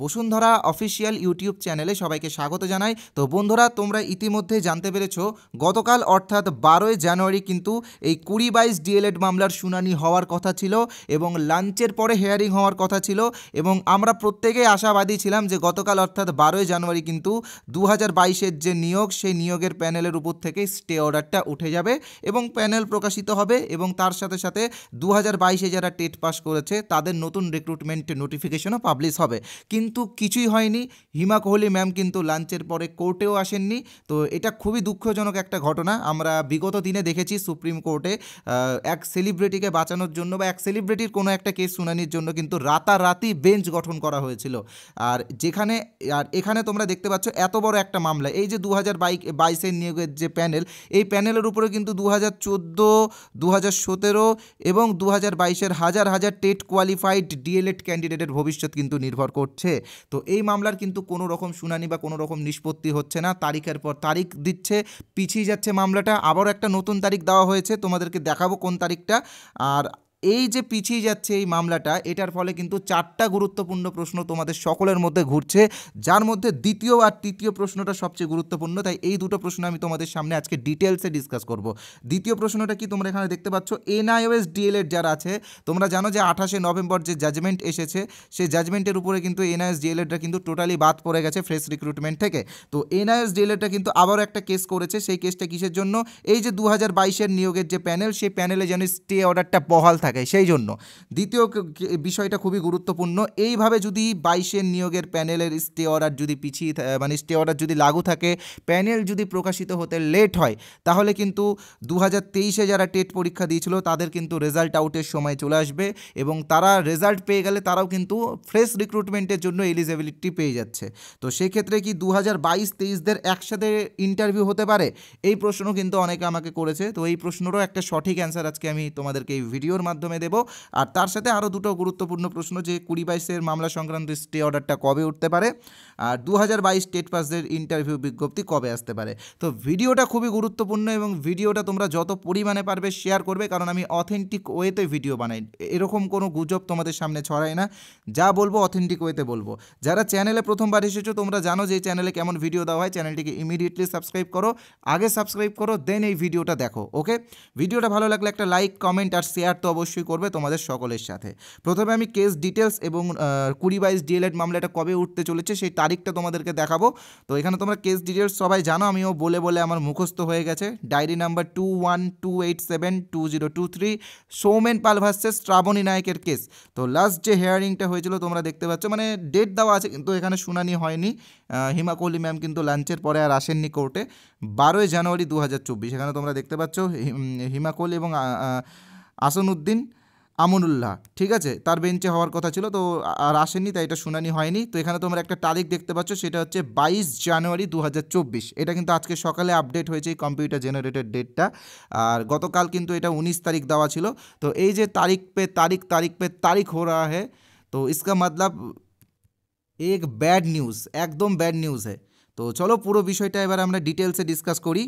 Bashundhara official YouTube চ্যানেলে সবাইকে স্বাগত জানাই। তো বন্ধুরা, তোমরা ইতিমধ্যেই জানতে পেরেছো গতকাল অর্থাৎ 12ই জানুয়ারি কিন্তু এই 20-22 ডিএলএড মামলার শুনানি হওয়ার কথা ছিল এবং লাঞ্চের পরে হিয়ারিং হওয়ার কথা ছিল এবং আমরা প্রত্যেকেই আশাবাদী ছিলাম যে গতকাল অর্থাৎ 12ই জানুয়ারি কিন্তু 2022-এর যে নিয়োগ, সেই নিয়োগের প্যানেলের উপর থেকে স্টে অর্ডারটা উঠে যাবে এবং প্যানেল প্রকাশিত হবে এবং তার সাথে সাথে 2022-এ যারা টেট পাস করেছে তাদের নতুন রিক্রুটমেন্ট নোটিফিকেশনও পাবলিশ হবে। কিন্তু কিছুই হয়নি। হিমা কোহলি ম্যাম কিন্তু লাঞ্চের পরে কোর্টেও আসেননি। তো এটা খুবই দুঃখজনক একটা ঘটনা। আমরা বিগত দিনে দেখেছি সুপ্রিম কোর্টে এক সেলিব্রিটিকে বাঁচানোর জন্য বা এক সেলিব্রিটির কোনো একটা কেস শুনানির জন্য কিন্তু রাতারাতি বেঞ্চ গঠন করা হয়েছিল। আর এখানে তোমরা দেখতে পাচ্ছ এত বড় একটা মামলা, এই যে 2022-এর নিয়োগের যে প্যানেল, এই প্যানেলের উপরে কিন্তু 2014, 2017 এবং 2022-এর হাজার হাজার টেট কোয়ালিফাইড ডিএলএড ক্যান্ডিডেটের ভবিষ্যৎ কিন্তু নির্ভর করছে। তো এই মামলার কিন্তু কোনো রকম শুনানি বা কোনো রকম নিষ্পত্তি হচ্ছে না, তারিখের পর তারিখ দিচ্ছে, পিছিয়ে যাচ্ছে মামলাটা। আবারও একটা নতুন তারিখ দেওয়া হয়েছে, তোমাদেরকে দেখাবো কোন তারিখটা। আর এই যে পিছিয়ে যাচ্ছে এই মামলাটা, এটার ফলে কিন্তু 4টা গুরুত্বপূর্ণ প্রশ্ন তোমাদের সকলের মধ্যে ঘুরছে, যার মধ্যে দ্বিতীয় আর তৃতীয় প্রশ্নটা সবচেয়ে গুরুত্বপূর্ণ। তাই এই দুটো প্রশ্ন আমি তোমাদের সামনে আজকে ডিটেলসে ডিসকাস করব। দ্বিতীয় প্রশ্নটা কি, তোমরা এখানে দেখতে পাচ্ছ এনআইওএস ডিএলএড যারা আছে, তোমরা জানো যে 28শে নভেম্বর যে জাজমেন্ট এসেছে, সেই জাজমেন্টের উপরে কিন্তু এনআইওএস ডিএলএডটা কিন্তু টোটালি বাদ পড়ে গেছে ফ্রেশ রিক্রুটমেন্ট থেকে। তো এনআইওএস ডিএলএডটা কিন্তু আবারও একটা কেস করেছে। সেই কেসটা কিসের জন্য? এই যে 2022-এর নিয়োগের যে প্যানেল, সেই প্যানেলে যেন স্টে অর্ডারটা বহাল থাকে, সেই জন্য। দ্বিতীয় বিষয়টা খুবই গুরুত্বপূর্ণ। এইভাবে যদি 22-এর নিয়োগের প্যানেলের স্টে অর্ডার যদি স্টে অর্ডার যদি লাগু থাকে, প্যানেল যদি প্রকাশিত হতে লেট হয়, তাহলে কিন্তু 2023-এ যারা টেট পরীক্ষা দিয়েছিল তাদের কিন্তু রেজাল্ট আউটের সময় চলে আসবে এবং তারা রেজাল্ট পেয়ে গেলে তারাও কিন্তু ফ্রেশ রিক্রুটমেন্টের জন্য এলিজিবিলিটি পেয়ে যাচ্ছে। তো সেক্ষেত্রে কি 2022-23-দের একসাথে ইন্টারভিউ হতে পারে? এই প্রশ্ন কিন্তু অনেকে আমাকে করেছে। তো এই প্রশ্নেরও একটা সঠিক অ্যান্সার আজকে আমি তোমাদেরকে এই ভিডিওর মাধ্যমে দেবো। আর তার সাথে আরও দুটো গুরুত্বপূর্ণ প্রশ্ন, যে 20-22-এর মামলা সংক্রান্ত স্টে অর্ডারটা কবে উঠতে পারে, আর 2022 টেট পাসদের ইন্টারভিউ বিজ্ঞপ্তি কবে আসতে পারে। তো ভিডিওটা খুবই গুরুত্বপূর্ণ এবং ভিডিওটা তোমরা যত পরিমাণে পারবে শেয়ার করবে, কারণ আমি অথেন্টিক ওয়েতে ভিডিও বানাই, এরকম কোনো গুজব তোমাদের সামনে ছড়াই না। যা বলবো অথেন্টিক ওয়েতে বলবো। যারা চ্যানেলে প্রথমবার এসেছো, তোমরা জানো যে এই চ্যানেলে কেমন ভিডিও দেওয়া হয়। চ্যানেলটিকে ইমিডিয়েটলি সাবস্ক্রাইব করো, আগে সাবস্ক্রাইব করো, দেন এই ভিডিওটা দেখো। ওকে, ভিডিওটা ভালো লাগলে একটা লাইক, কমেন্ট আর শেয়ার তো অবশ্যই করবে তোমাদের সকলের সাথে। প্রথমে আমি কেস ডিটেলস এবং 20-22 ডিএলএড মামলাটা কবে উঠতে চলেছে সেই তারিখটা তোমাদেরকে দেখাবো। তো এখানে তোমরা কেস ডিটেলস সবাই জানো, আমিও বলে বলে আমার মুখস্থ হয়ে গেছে। ডায়েরি নাম্বার 2128720223, সৌমেন পাল ভার্সেস শ্রাবণী নায়কের কেস। তো লাস্ট যে হিয়ারিংটা হয়েছিল তোমরা দেখতে পাচ্ছ, মানে ডেট দেওয়া আছে কিন্তু এখানে শুনানি হয়নি। হিমা কোহলি ম্যাম কিন্তু লাঞ্চের পরে আর আসেননি কোর্টে। 12ই জানুয়ারি 2024 এখানে তোমরা দেখতে পাচ্ছ হিমা কোহলি এবং আসনুদ্দিন আমনুল্লাহ, ঠিক আছে, তার বেঞ্চে হওয়ার কথা ছিল, তো আর আসেননি, তাই এটা শুনানি হয়নি। তো এখানে তোমরা একটা তারিখ দেখতে পাচ্ছ, সেটা হচ্ছে 22 জানুয়ারি 2024। এটা কিন্তু আজকে সকালে আপডেট হয়েছে এই কম্পিউটার জেনারেটেড ডেটটা। আর গতকাল কিন্তু এটা 19 তারিখ দেওয়া ছিল। তো এই যে তারিখ পে তারিখ हो रहा है, তো इसका मतलब एक ব্যাড নিউজ, একদম ব্যাড নিউজ है। তো চলো পুরো বিষয়টা এবার আমরা ডিটেলসে ডিসকাস করি।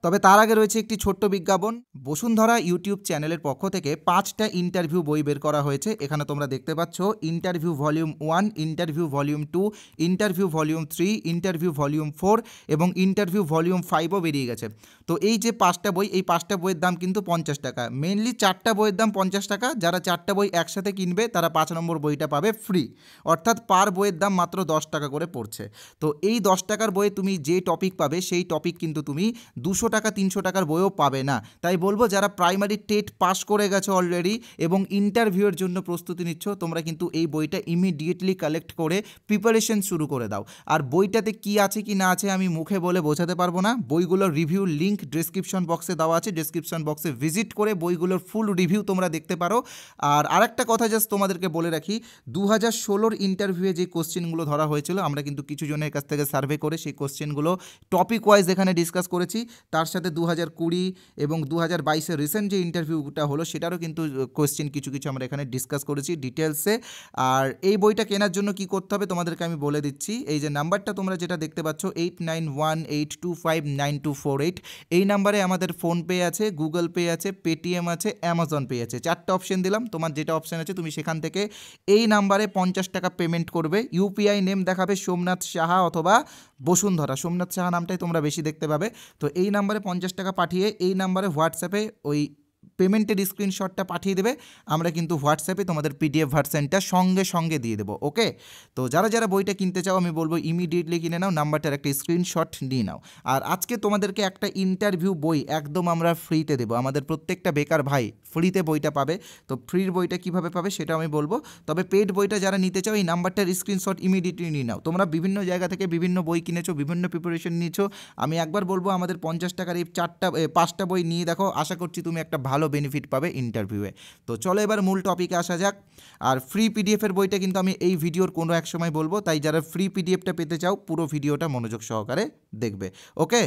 তবে তার আগে রয়েছে একটি ছোট্ট বিজ্ঞাপন। বসুন্ধরা ইউটিউব চ্যানেলের পক্ষ থেকে 5টা ইন্টারভিউ বই বের করা হয়েছে। এখানে তোমরা দেখতে পাচ্ছ interview volume 1, interview volume 2, interview volume 3, interview volume 4 এবং ইন্টারভিউ ভলিউম 5ও বেরিয়ে গেছে। তো এই যে 5টা বই, এই 5টা বইয়ের দাম কিন্তু 50 টাকা। মেনলি 4টা বইয়ের দাম 50 টাকা। যারা 4টা বই একসাথে কিনবে তারা 5 নম্বর বইটা পাবে ফ্রি, অর্থাৎ পার বইয়ের দাম মাত্র 10 টাকা করে পড়ছে। তো এই 10 টাকার বইয়ে তুমি যে টপিক পাবে সেই টপিক কিন্তু তুমি 200 টাকা 300 টাকার বইও পাবে না। তাই বলবো, যারা প্রাইমারি টেট পাস করে গেছো অলরেডি এবং ইন্টারভিউয়ের জন্য প্রস্তুতি নিচ্ছ, তোমরা কিন্তু এই বইটা ইমিডিয়েটলি কালেক্ট করে প্রিপারেশন শুরু করে দাও। আর বইটাতে কি আছে কি না আছে আমি মুখে বলে বোঝাতে পারবো না। বইগুলোর রিভিউ লিঙ্ক ডেসক্রিপশন বক্সে দেওয়া আছে, ডেসক্রিপশন বক্সে ভিজিট করে বইগুলোর ফুল রিভিউ তোমরা দেখতে পারো। আর আরেকটা কথা জাস্ট তোমাদেরকে বলে রাখি, 2016-র ইন্টারভিউয়ে যে কোশ্চেনগুলো ধরা হয়েছিল, আমরা কিন্তু কিছু জনের কাছ থেকে সার্ভে করে সেই কোশ্চেনগুলো টপিক ওয়াইজ এখানে ডিসকাস করেছি। তার সাথে 2020 এবং 2022-এর রিসেন্ট যে ইন্টারভিউটা হলো সেটারও কিন্তু কোয়েশ্চেন কিছু কিছু আমরা এখানে ডিসকাস করেছি ডিটেলসে। আর এই বইটা কেনার জন্য কি করতে হবে তোমাদেরকে আমি বলে দিচ্ছি। এই যে নাম্বারটা তোমরা যেটা দেখতে পাচ্ছ 8918259248, এই নাম্বারে আমাদের ফোনপে আছে, গুগল পে আছে, পেটিএম আছে, অ্যামাজন পে আছে, 4টা অপশন দিলাম। তোমার যেটা অপশন আছে তুমি সেখান থেকে এই নাম্বারে 50 টাকা পেমেন্ট করবে। ইউপিআই নেম দেখাবে সোমনাথ সাহা অথবা বসুন্ধরা, সোমনাথ সাহা নামটাই তোমরা বেশি দেখতে পাবে। তো এই নাম্বারে 50 টাকা পাঠিয়ে এই নাম্বারে হোয়াটসঅ্যাপে ওই পেমেন্টের স্ক্রিনশটটা পাঠিয়ে দেবে। আমরা কিন্তু হোয়াটসঅ্যাপে তোমাদের পিডিএফ ভার্সনটা সঙ্গে সঙ্গে দিয়ে দেবো। ওকে, তো যারা যারা বইটা কিনতে চাও আমি বলবো ইমিডিয়েটলি কিনে নাও, নাম্বারটার একটা স্ক্রিনশট নিয়ে নাও। আর আজকে তোমাদেরকে একটা ইন্টারভিউ বই একদম আমরা ফ্রিতে দেবো, আমাদের প্রত্যেকটা বেকার ভাই ফ্রিতে বইটা পাবে। তো ফ্রির বইটা কীভাবে পাবে সেটা আমি বলবো, তবে পেড বইটা যারা নিতে চাও এই নাম্বারটার স্ক্রিনশট ইমিডিয়েটলি নিয়ে নাও। তোমরা বিভিন্ন জায়গা থেকে বিভিন্ন বই কিনেছো, বিভিন্ন প্রিপারেশন নিয়েছো, আমি একবার বলবো আমাদের 50 টাকার এই 5টা বই নিয়ে দেখো, আশা করছি তুমি একটা ভালো বেনিফিট পাবে ইন্টারভিউয়ে। তো চলো এবার মূল টপিকে আসা যাক। আর ফ্রি পিডিএফের বইটা কিন্তু আমি এই ভিডিওর কোনো এক সময় বলবো, তাই যারা ফ্রি পিডিএফটা পেতে চাও পুরো ভিডিওটা মনোযোগ সহকারে দেখবে। ওকে,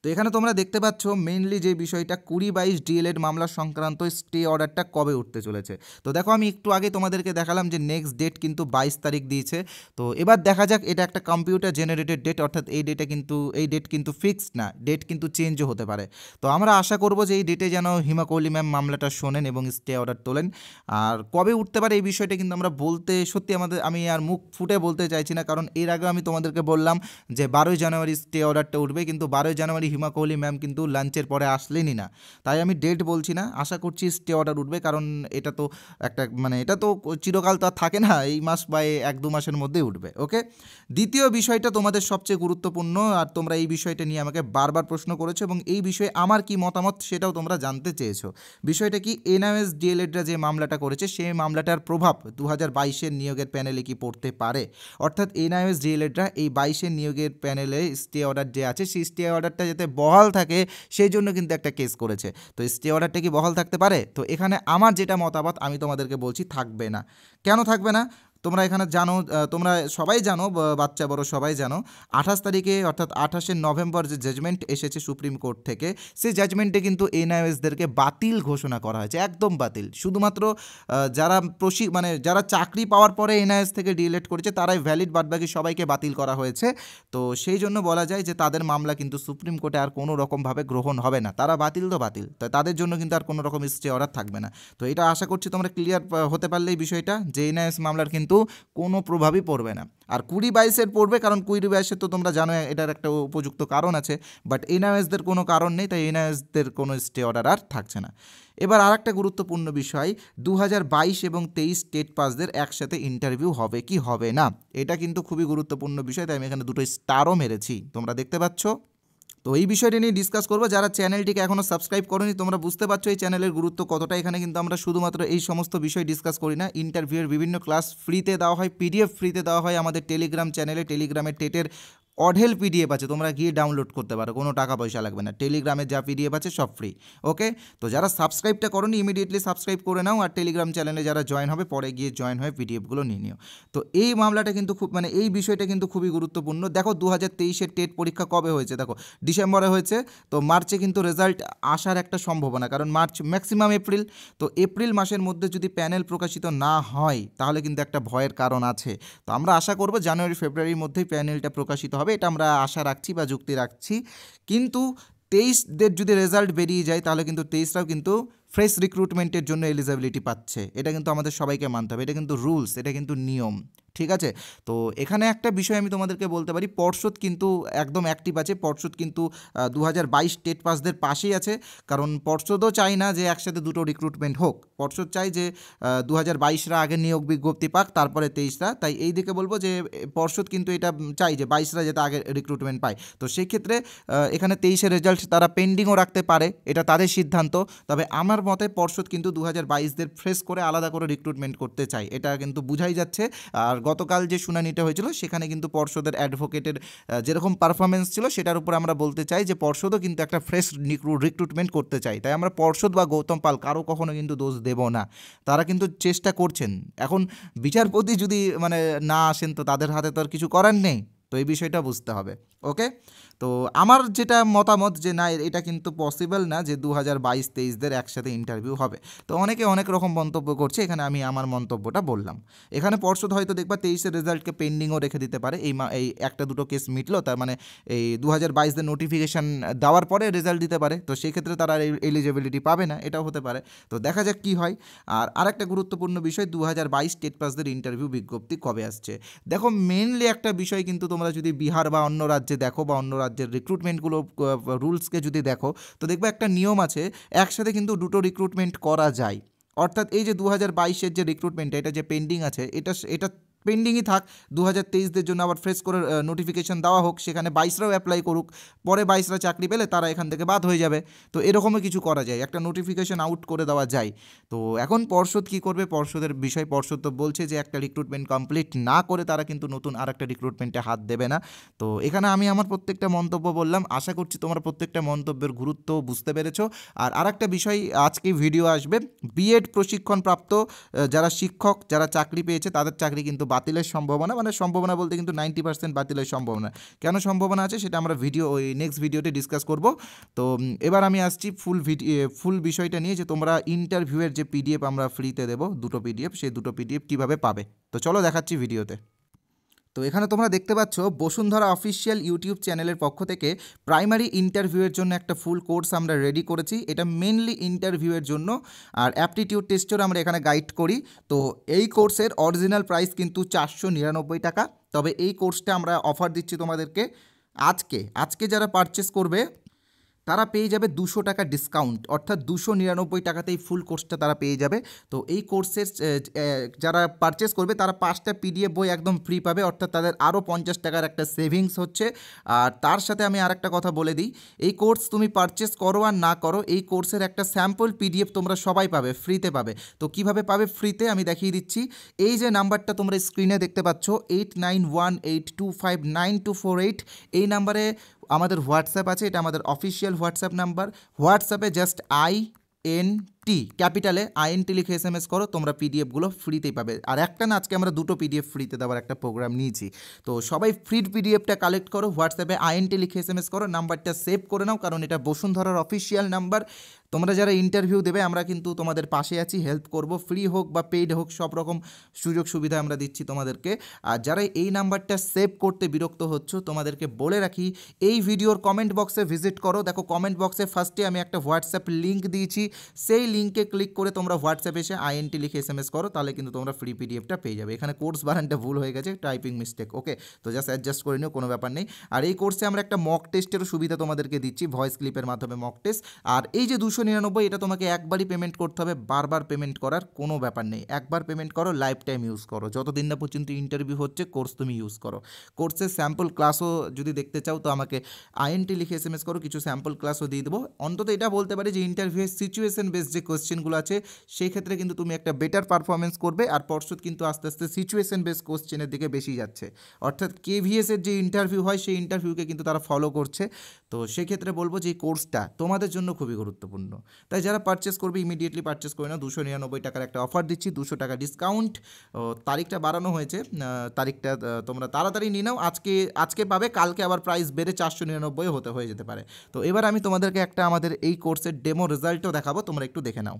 তো এখানে তোমরা দেখতে পাচ্ছ মেইনলি যে বিষয়টা 2022 ডিএলএড মামলা সংক্রান্ত স্টে অর্ডারটা কবে উঠতে চলেছে। তো দেখো আমি একটু আগে তোমাদেরকে দেখালাম যে নেক্সট ডেট কিন্তু 22 তারিখ দিয়েছে। তো এবার দেখা যাক, এটা একটা কম্পিউটার জেনারেটেড ডেট, অর্থাৎ এই ডেট কিন্তু ফিক্সড না, ডেট কিন্তু চেঞ্জও হতে পারে। তো আমরা আশা করব যে এই ডেটে যেন হিমা কোহলি ম্যাম মামলাটা শোনেন এবং স্টে অর্ডার তোলেন। আর কবে উঠতে পারে এই বিষয়টা কিন্তু আমরা বলতে সত্যি আমি আর মুখ ফুটে বলতে চাইছি না, কারণ এর আগে আমি তোমাদেরকে বললাম যে 12ই জানুয়ারি স্টে অর্ডারটা উঠবে, কিন্তু 12ই জানুয়ারি হিমা কোহলি ম্যাম কিন্তু লাঞ্চের পরে আসলেনই না, তাই আমি ডেট বলছি না। আশা করছি স্টে অর্ডার উঠবে, কারণ এটা তো একটা এটা তো চিরকাল তো আর থাকে না, এই মাস বা 1-2 মাসের মধ্যেই উঠবে। ওকে, দ্বিতীয় বিষয়টা তোমাদের সবচেয়ে গুরুত্বপূর্ণ, আর তোমরা এই বিষয়টা নিয়ে আমাকে বারবার প্রশ্ন করেছো এবং এই বিষয়ে আমার কি মতামত সেটাও তোমরা জানতে চেয়েছো। বিষয়টা কি, এনআইএস ডিএলএডরা যে মামলাটা করেছে সেই মামলাটার প্রভাব 2022-এর নিয়োগের প্যানেলে কি পড়তে পারে, অর্থাৎ এনআইএস ডিএলএডরা এই 22-এর নিয়োগের প্যানেলে স্টে অর্ডার যে আছে সেই স্টে অর্ডারটা যাতে বহাল থাকে সেই জন্য কিন্তু একটা কেস করেছে। তো স্টে অর্ডারটা কি বহাল থাকতে পারে? তো এখানে আমার যেটা মতামত আমি তোমাদেরকে বলছি, থাকবে না। কেন থাকবে না তোমরা এখানে জানো, তোমরা সবাই জানো, বাচ্চা বড় সবাই জানো, 28 তারিখে অর্থাৎ 28শে নভেম্বর যে জাজমেন্ট এসেছে সুপ্রিম কোর্ট থেকে, সেই জাজমেন্টে কিন্তু এনআইএসদেরকে বাতিল ঘোষণা করা হয়েছে, একদম বাতিল। শুধুমাত্র যারা যারা চাকরি পাওয়ার পরে এনআইএস থেকে ডিএলএড করেছে তারাই ভ্যালিড, বাদবাকি সবাইকে বাতিল করা হয়েছে। তো সেই জন্য বলা যায় যে তাদের মামলা কিন্তু সুপ্রিম কোর্টে আর কোনো রকমভাবে গ্রহণ হবে না, তারা বাতিল তো বাতিল, তাই তাদের জন্য কিন্তু আর কোনো রকম স্টে অর্ডার থাকবে না। তো এটা আশা করছি তোমরা ক্লিয়ার হতে পারলে এই বিষয়টা, যে এনআইএস মামলার কিন্তু কোনো প্রভাবই পড়বে না। আর 2022-এর পড়বে, কারণ 2022-এর তো তোমরা জানো এটার একটা উপযুক্ত কারণ আছে, বাট এনআইএসদের কোনো কারণ নেই, তাই এনআইএসদের কোনো স্টে অর্ডার আর থাকছে না। এবার আর একটা গুরুত্বপূর্ণ বিষয়, 2022 এবং 23 স্টেট পাসদের একসাথে ইন্টারভিউ হবে কি হবে না, এটা কিন্তু খুবই গুরুত্বপূর্ণ বিষয়, তাই আমি এখানে দুটো স্টারও মেরেছি, তোমরা দেখতে পাচ্ছ। তো এই বিষয়টি নিয়ে ডিসকাস করবো। যারা চ্যানেলটিকে এখনও সাবস্ক্রাইব করোনি তোমরা বুঝতে পারছো এই চ্যানেলের গুরুত্ব কতটা। এখানে কিন্তু আমরা শুধুমাত্র এই সমস্ত বিষয় ডিসকাস করি না, ইন্টারভিউয়ের বিভিন্ন ক্লাস ফ্রিতে দেওয়া হয়, পিডিএফ ফ্রিতে দেওয়া হয় আমাদের টেলিগ্রাম চ্যানেলে। টেলিগ্রামের টেটের অঢেল পিডিএফ আছে, তোমরা গিয়ে ডাউনলোড করতে পারো, কোনো টাকা পয়সা লাগবে না। টেলিগ্রামে যা পিডিএফ আছে সব ফ্রি। ওকে, তো যারা সাবস্ক্রাইবটা করোনি ইমিডিয়েটলি সাবস্ক্রাইব করে নাও, আর টেলিগ্রাম চ্যানেলে যারা জয়েন হবে পরে গিয়ে জয়েন হয়ে পিডিএফগুলো নিয়ে নিও। তো এই মামলাটা কিন্তু খুব এই বিষয়টা কিন্তু খুবই গুরুত্বপূর্ণ। দেখো 2023-এর টেট পরীক্ষা কবে হয়েছে, দেখো ডিসেম্বরে হয়েছে, তো মার্চে কিন্তু রেজাল্ট আসার একটা সম্ভাবনা, কারণ মার্চ ম্যাক্সিমাম এপ্রিল, তো এপ্রিল মাসের মধ্যে যদি প্যানেল প্রকাশিত না হয় তাহলে কিন্তু একটা ভয়ের কারণ আছে। তো আমরা আশা করব জানুয়ারি ফেব্রুয়ারির মধ্যেই প্যানেলটা প্রকাশিত হবে, এটা আমরা আশা রাখছি বা যুক্তি রাখছি। কিন্তু 23দের যদি রেজাল্ট বেরিয়ে যায় তাহলে কিন্তু 23রাও কিন্তু ফ্রেশ রিক্রুটমেন্টের জন্য এলিজিবিলিটি পাচ্ছে, এটা কিন্তু আমাদের সবাইকে মানতে হবে, এটা কিন্তু রুলস, এটা কিন্তু নিয়ম, ঠিক আছে। তো এখানে একটা বিষয় আমি তোমাদেরকে বলতে পারি, পর্ষদ কিন্তু একদম অ্যাক্টিভ আছে, পর্ষদ কিন্তু 2022 টেট পাসদের পাশেই আছে, কারণ পর্ষদও চায় না যে একসাথে দুটো রিক্রুটমেন্ট হোক, পর্ষদ চায় যে 2022রা আগে নিয়োগ বিজ্ঞপ্তি পাক তারপরে 23রা, তাই এই দিকে বলবো যে পর্ষদ কিন্তু এটা চাই যে 22রা যাতে আগে রিক্রুটমেন্ট পায়। তো সেই ক্ষেত্রে এখানে 23-এর রেজাল্ট তারা পেন্ডিংও রাখতে পারে, এটা তাদের সিদ্ধান্ত। তবে আমার মতে পর্ষদ কিন্তু 2022দের ফ্রেশ করে আলাদা করে রিক্রুটমেন্ট করতে চায়, এটা কিন্তু বুঝাই যাচ্ছে। আর গতকাল যে শুনানিটা হয়েছিল সেখানে কিন্তু পর্ষদের অ্যাডভোকেটের যেরকম পারফরমেন্স ছিল সেটার উপর আমরা বলতে চাই যে পর্ষদও কিন্তু একটা ফ্রেশ রিক্রুটমেন্ট করতে চাই, তাই আমরা পর্ষদ বা গৌতম পাল কারো কখনো কিন্তু দোষ দেব না, তারা কিন্তু চেষ্টা করছেন। এখন বিচারপতি যদি না আসেন তো তাদের হাতে তো আর কিছু করার নেই, তো এই বিষয়টা বুঝতে হবে। ওকে, তো আমার যেটা মতামত যে না, এটা কিন্তু পসিবল না যে 2022-23 একসাথে ইন্টারভিউ হবে। তো অনেকে অনেক রকম মন্তব্য করছে, এখানে আমি আমার মন্তব্যটা বললাম। এখানে পর্ষদ হয়তো দেখবা 23-এর রেজাল্টকে পেন্ডিংও রেখে দিতে পারে, এই একটা দুটো কেস মিটলো, তার মানে এই 2022-দের নোটিফিকেশান দেওয়ার পরে রেজাল্ট দিতে পারে, তো সেই ক্ষেত্রে তারা এলিজিবিলিটি পাবে না, এটাও হতে পারে। তো দেখা যাক কী হয়। আর আরেকটা গুরুত্বপূর্ণ বিষয়, 2022 টেট পাসদের ইন্টারভিউ বিজ্ঞপ্তি কবে আসছে। দেখো মেনলি একটা বিষয় কিন্তু তোমরা যদি বিহার বা অন্য রাজ্যে দেখো বা অন্য রাজ্যের রিক্রুটমেন্টগুলো রুলসকে যদি দেখো, তো দেখবে একটা নিয়ম আছে, একসাথে কিন্তু দুটো রিক্রুটমেন্ট করা যায়। অর্থাৎ এই যে 2022-এর যে রিক্রুটমেন্ট, এটা যে পেন্ডিং আছে, এটা পেন্ডিংই থাক, 2023-দের জন্য আবার ফ্রেশ করে নোটিফিকেশান দেওয়া হোক, সেখানে 22রাও অ্যাপ্লাই করুক, পরে 22রা চাকরি পেলে তারা এখান থেকে বাদ হয়ে যাবে। তো এরকমও কিছু করা যায়, একটা নোটিফিকেশান আউট করে দেওয়া যায়। তো এখন পর্ষদ কী করবে, পর্ষদের বিষয়, পর্ষদ তো বলছে যে একটা রিক্রুটমেন্ট কমপ্লিট না করে তারা কিন্তু নতুন আরেকটা রিক্রুটমেন্টে হাত দেবে না। তো এখানে আমি আমার প্রত্যেকটা মন্তব্য বললাম, আশা করছি তোমরা প্রত্যেকটা মন্তব্যের গুরুত্ব বুঝতে পেরেছো। আর আরেকটা বিষয়, আজকে ভিডিও আসবে, বিএড প্রশিক্ষণপ্রাপ্ত যারা শিক্ষক, যারা চাকরি পেয়েছে তাদের চাকরি কিন্তু বাতিলের সম্ভাবনা, মানে সম্ভাবনা বলতে কিন্তু 90% বাতিলের সম্ভাবনা। কেন সম্ভাবনা আছে সেটা আমরা ওই নেক্সট ভিডিওতে ডিসকাস করব। তো এবার আমি আসছি ফুল বিষয়টা নিয়ে, যে তোমরা ইন্টারভিউয়ের যে পিডিএফ আমরা ফ্রিতে দেবো, দুটো পিডিএফ, সেই দুটো পিডিএফ কীভাবে পাবে। তো চলো দেখাচ্ছি ভিডিওতে। তো এখানে তোমরা দেখতে পাচ্ছ বসুন্ধরা অফিসিয়াল ইউটিউব চ্যানেলের পক্ষ থেকে প্রাইমারি ইন্টারভিউয়ের জন্য একটা ফুল কোর্স আমরা রেডি করেছি। এটা মেনলি ইন্টারভিউয়ের জন্য, আর অ্যাপটিটিউড টেস্টেরও আমরা এখানে গাইড করি। তো এই কোর্সের অরিজিনাল প্রাইস কিন্তু 499 টাকা। তবে এই কোর্সটা আমরা অফার দিচ্ছি তোমাদেরকে আজকে যারা পারচেস করবে তারা পেয়ে যাবে 200 টাকা ডিসকাউন্ট, অর্থাৎ 299 টাকাতেই ফুল কোর্সটা তারা পেয়ে যাবে। তো এই কোর্সের যারা পারচেস করবে তারা 5টা পিডিএফ বই একদম ফ্রি পাবে, অর্থাৎ তাদের আরও 50 টাকার একটা সেভিংস হচ্ছে। আর তার সাথে আমি আরেকটা কথা বলে দিই, এই কোর্স তুমি পারচেস করো আর না করো, এই কোর্সের একটা স্যাম্পল পিডিএফ তোমরা সবাই পাবে, ফ্রিতে পাবে। তো কিভাবে পাবে ফ্রিতে আমি দেখিয়ে দিচ্ছি। এই যে নাম্বারটা তোমরা স্ক্রিনে দেখতে পাচ্ছ, 8918259248, এই নাম্বারে আমাদের হোয়াটসঅ্যাপ আছে, এটা আমাদের অফিসিয়াল হোয়াটসঅ্যাপ নাম্বার। হোয়াটসঅ্যাপে জাস্ট INT ক্যাপিটালে INT লিখে SMS করো, তোমরা পিডিএফগুলো ফ্রিতেই পাবে। আর একটা না, আজকে আমরা দুটো পিডিএফ ফ্রিতে দেওয়ার একটা প্রোগ্রাম নিয়েছি। তো সবাই ফ্রি পিডিএফটা কালেক্ট করো, হোয়াটসঅ্যাপে INT লিখে SMS করো, নাম্বারটা সেভ করে নাও, কারণ এটা বসুন্ধরার অফিসিয়াল নাম্বার। তোমরা যারা ইন্টারভিউ দেবে আমরা কিন্তু তোমাদের পাশে আছি, হেল্প করব, ফ্রি হোক বা পেইড হোক সব রকম সুযোগ সুবিধা আমরা দিচ্ছি তোমাদেরকে। আর যারা এই নাম্বারটা সেভ করতে বিরক্ত হচ্ছ, তোমাদেরকে বলে রাখি, এই ভিডিওর কমেন্ট বক্সে ভিজিট করো। দেখো কমেন্ট বক্সে ফার্স্টে আমি একটা হোয়াটসঅ্যাপ লিঙ্ক দিয়েছি, সেই লিঙ্কে ক্লিক করে তোমরা হোয়াটসঅ্যাপে এসে INT লিখে SMS করো, তাহলে কিন্তু তোমরা ফ্রি পিডিএফটা পেয়ে যাবে। এখানে কোর্স বানানটা ভুল হয়ে গেছে, টাইপিং মিস্টেক, ওকে, তো জাস্ট অ্যাডজাস্ট করে নিও, কোনো ব্যাপার নেই। আর এই কোর্সে আমরা একটা মক টেস্টেরও সুবিধা তোমাদেরকে দিচ্ছি, ভয়েস ক্লিপের মাধ্যমে মক টেস্ট। আর এই যে 299, এটা তোমাকে একবারই পেমেন্ট করতে হবে, বারবার পেমেন্ট করার কোনো ব্যাপার নেই। একবার পেমেন্ট করো, লাইফ টাইম ইউজ করো, যতদিন না পর্যন্ত ইন্টারভিউ হচ্ছে কোর্স তুমি ইউজ করো। কোর্সের স্যাম্পল ক্লাসও যদি দেখতে চাও তো আমাকে INT লিখে SMS করো, কিছু স্যাম্পল ক্লাসও দিয়ে দেবো। অন্তত এটা বলতে পারি যে ইন্টারভিউয়ের সিচুয়েশন বেস যে কোশ্চেনগুলো আছে সেই ক্ষেত্রে কিন্তু তুমি একটা বেটার পারফরমেন্স করবে। আর পর্ষদ কিন্তু আস্তে আস্তে সিচুয়েশন বেস কোশ্চেনের দিকে বেশি যাচ্ছে, অর্থাৎ KVS-এর যে ইন্টারভিউ হয় সেই ইন্টারভিউকে কিন্তু তারা ফলো করছে। তো সেক্ষেত্রে বলবো যে এই কোর্সটা তোমাদের জন্য খুবই গুরুত্বপূর্ণ। তাই যারা পারচেস করবে ইমিডিয়েটলি পারচেস করে নাও, 299 টাকার একটা অফার দিচ্ছি, 200 টাকা ডিসকাউন্ট। তারিখটা বাড়ানো হয়েছে, তারিখটা তোমরা তাড়াতাড়ি নিয়ে নাও, আজকে পাবে, কালকে আবার প্রাইস বেড়ে 499 হয়ে যেতে পারে। তো এবার আমি তোমাদেরকে একটা আমাদের এই কোর্সের ডেমো রেজাল্টও দেখাবো, তোমরা একটু দেখে নাও।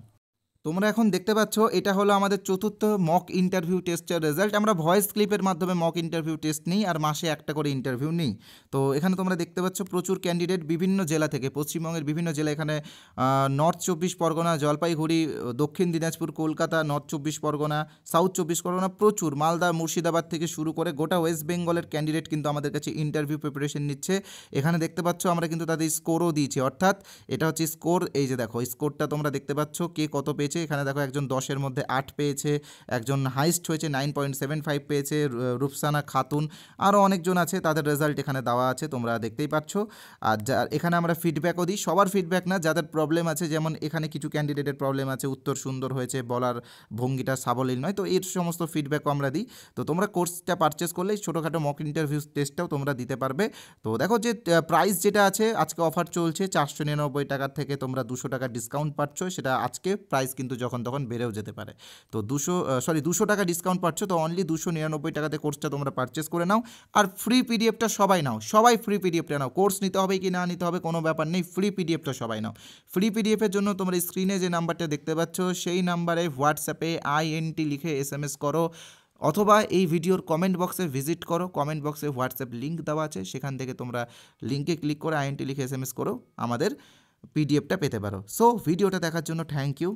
তোমরা এখন দেখতে পাচ্ছ এটা হলো আমাদের চতুর্থ মক ইন্টারভিউ টেস্টের রেজাল্ট। আমরা ভয়েস ক্লিপের মাধ্যমে মক ইন্টারভিউ টেস্ট নিই, আর মাসে একটা করে ইন্টারভিউ নিই। তো এখানে তোমরা দেখতে পাচ্ছ প্রচুর ক্যান্ডিডেট বিভিন্ন জেলা থেকে, পশ্চিমবঙ্গের বিভিন্ন জেলা, এখানে নর্থ 24 পরগনা, জলপাইগুড়ি, দক্ষিণ দিনাজপুর, কলকাতা, নর্থ 24 পরগনা, সাউথ 24 পরগনা, প্রচুর মালদা, মুর্শিদাবাদ থেকে শুরু করে গোটা ওয়েস্ট বেঙ্গলের ক্যান্ডিডেট কিন্তু আমাদের কাছে ইন্টারভিউ প্রিপারেশন নিচ্ছে। এখানে দেখতে পাচ্ছ আমরা কিন্তু তাদের স্কোরও দিয়েছি, অর্থাৎ এটা হচ্ছে স্কোর। এই যে দেখো স্কোরটা তোমরা দেখতে পাচ্ছ কে কত পেয়েছে। এখানে দেখো একজন 10-এর মধ্যে 8 পেয়েছে, একজন হাইস্ট হয়েছে 9.75 পেয়েছে, রূপসানা খাতুন, আরও অনেকজন আছে, তাদের রেজাল্ট এখানে দেওয়া আছে, তোমরা দেখতেই পাচ্ছ। আর এখানে আমরা ফিডব্যাকও দিই, সবার ফিডব্যাক না, যাদের প্রবলেম আছে, যেমন এখানে কিছু ক্যান্ডিডেটের প্রবলেম আছে, উত্তর সুন্দর হয়েছে, বলার ভঙ্গিটা সাবলীল নয়, তো এর সমস্ত ফিডব্যাকও আমরা দিই। তো তোমরা কোর্সটা পারচেস করলে ছোটোখাটো মক ইন্টারভিউ টেস্টটাও তোমরা দিতে পারবে। তো দেখো যে প্রাইস যেটা আছে, আজকে অফার চলছে 499 টাকার থেকে তোমরা 200 টাকা ডিসকাউন্ট পাচ্ছ, সেটা আজকে প্রাইস কিন্তু যখন তখন বেড়েও যেতে পারে। তো 200 টাকা ডিসকাউন্ট পাচ্ছ, তো অনলি 299 টাকাতে কোর্সটা তোমরা পারচেস করে নাও। আর ফ্রি পিডিএফটা সবাই নাও, সবাই ফ্রি পিডিএফটা নাও। কোর্স নিতে হবে কি না নিতে হবে কোনো ব্যাপার নেই, ফ্রি পিডিএফটা সবাই নাও। ফ্রি পিডিএফের জন্য তোমরা স্ক্রিনে যে নাম্বারটা দেখতে পাচ্ছ সেই নাম্বারে হোয়াটসঅ্যাপে INT লিখে SMS করো, অথবা এই ভিডিওর কমেন্ট বক্সে ভিজিট করো। কমেন্ট বক্সে হোয়াটসঅ্যাপ লিঙ্ক দেওয়া আছে, সেখান থেকে তোমরা লিঙ্কে ক্লিক করে INT লিখে SMS করো, আমাদের পিডিএফটা পেতে পারো। সো ভিডিওটা দেখার জন্য থ্যাংক ইউ।